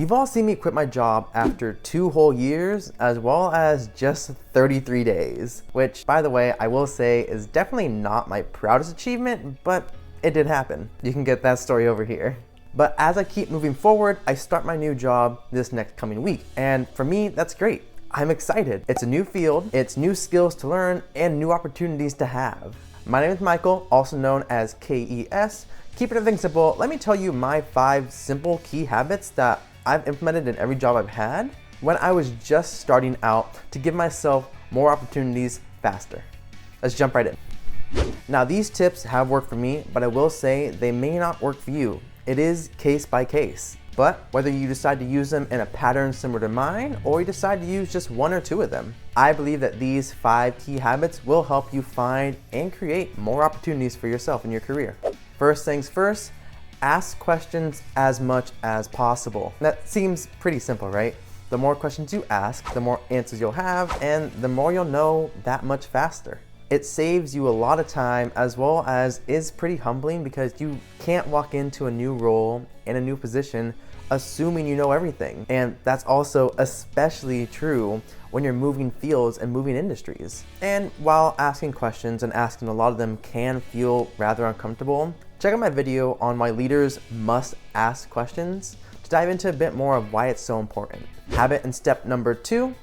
You've all seen me quit my job after 2 whole years, as well as just 33 days, which, by the way, I will say is definitely not my proudest achievement, but it did happen. You can get that story over here. But as I keep moving forward, I start my new job this next coming week. And for me, that's great. I'm excited. It's a new field, it's new skills to learn, and new opportunities to have. My name is Michael, also known as KES. Keeping everything simple, let me tell you my 5 simple key habits that I've implemented in every job I've had when I was just starting out to give myself more opportunities faster. Let's jump right in. Now, these tips have worked for me, but I will say they may not work for you. It is case by case. But whether you decide to use them in a pattern similar to mine, or you decide to use just 1 or 2 of them, I believe that these 5 key habits will help you find and create more opportunities for yourself in your career. First things first, ask questions as much as possible. That seems pretty simple, right? The more questions you ask, the more answers you'll have, and the more you'll know that much faster. It saves you a lot of time, as well as is pretty humbling because you can't walk into a new role in a new position assuming you know everything. And that's also especially true when you're moving fields and moving industries. And while asking questions and asking a lot of them can feel rather uncomfortable, check out my video on why leaders must ask questions to dive into a bit more of why it's so important. Habit and step number 2,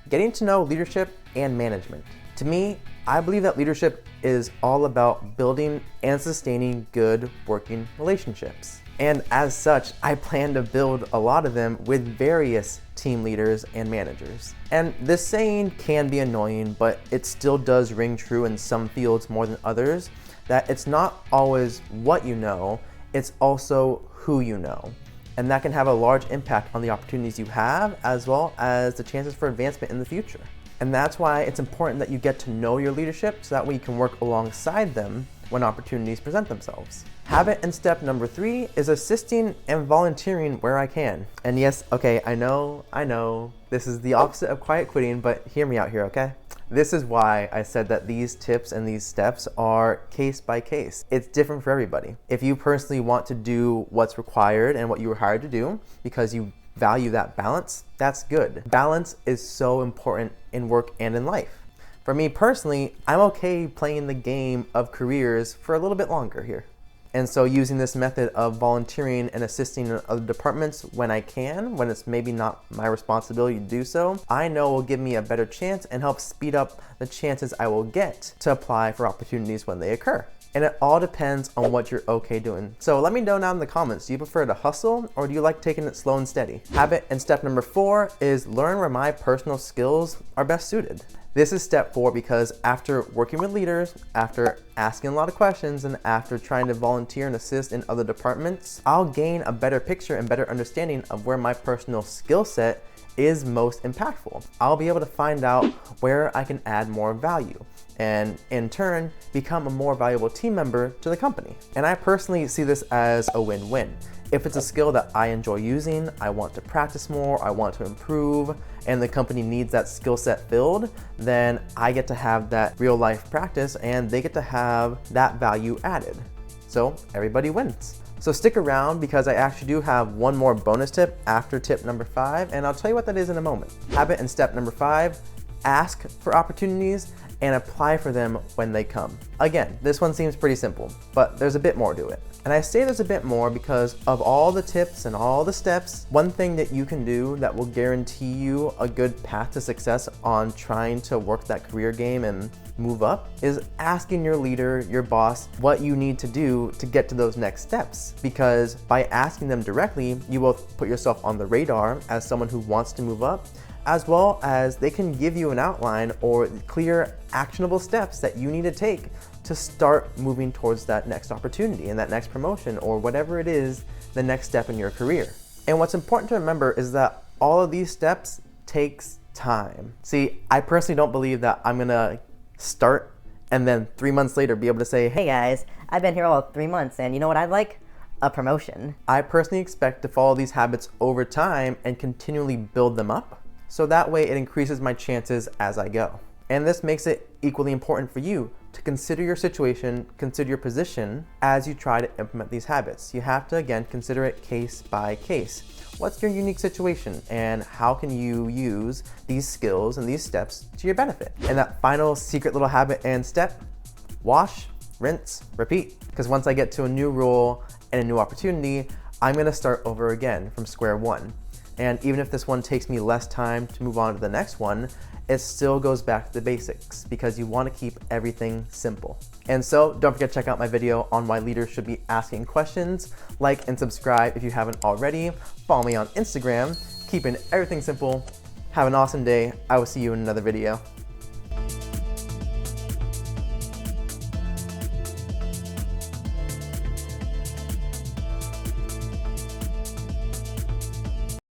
getting to know leadership and management. To me, I believe that leadership is all about building and sustaining good working relationships. And as such, I plan to build a lot of them with various team leaders and managers. And this saying can be annoying, but it still does ring true in some fields more than others, that it's not always what you know, it's also who you know. And that can have a large impact on the opportunities you have, as well as the chances for advancement in the future. And that's why it's important that you get to know your leadership so that way you can work alongside them when opportunities present themselves. Habit and step number 3 is assisting and volunteering where I can. And yes, okay, I know, this is the opposite of quiet quitting, but hear me out here, okay? This is why I said that these tips and these steps are case by case. It's different for everybody. If you personally want to do what's required and what you were hired to do because you value that balance, that's good. Balance is so important in work and in life. For me personally, I'm okay playing the game of careers for a little bit longer here. And so using this method of volunteering and assisting in other departments when I can, when it's maybe not my responsibility to do so, I know will give me a better chance and help speed up the chances I will get to apply for opportunities when they occur. And it all depends on what you're okay doing. So let me know down in the comments, do you prefer to hustle or do you like taking it slow and steady? Habit and step number 4 is learn where my personal skills are best suited. This is step 4 because after working with leaders, after asking a lot of questions, and after trying to volunteer and assist in other departments, I'll gain a better picture and better understanding of where my personal skill set is most impactful. I'll be able to find out where I can add more value and in turn become a more valuable team member to the company. And I personally see this as a win-win. If it's a skill that I enjoy using, I want to practice more, I want to improve, and the company needs that skill set filled, then I get to have that real life practice and they get to have that value added. So everybody wins. So stick around because I actually do have one more bonus tip after tip number 5, and I'll tell you what that is in a moment. Habit and step number 5, ask for opportunities and apply for them when they come. Again, this one seems pretty simple, but there's a bit more to it. And I say there's a bit more because of all the tips and all the steps, one thing that you can do that will guarantee you a good path to success on trying to work that career game and move up is asking your leader, your boss, what you need to do to get to those next steps. Because by asking them directly, you will put yourself on the radar as someone who wants to move up, as well as they can give you an outline or clear actionable steps that you need to take to start moving towards that next opportunity and that next promotion or whatever it is, the next step in your career. And what's important to remember is that all of these steps takes time. See, I personally don't believe that I'm gonna start and then 3 months later be able to say, hey guys, I've been here all 3 months and you know what I'd like? A promotion. I personally expect to follow these habits over time and continually build them up, so that way it increases my chances as I go. And this makes it equally important for you to consider your situation, consider your position as you try to implement these habits. You have to, again, consider it case by case. What's your unique situation and how can you use these skills and these steps to your benefit? And that final secret little habit and step, wash, rinse, repeat. Because once I get to a new role and a new opportunity, I'm gonna start over again from square one. And even if this one takes me less time to move on to the next one, it still goes back to the basics because you want to keep everything simple. And so don't forget to check out my video on why leaders should be asking questions. Like and subscribe if you haven't already. Follow me on Instagram, keeping everything simple. Have an awesome day. I will see you in another video.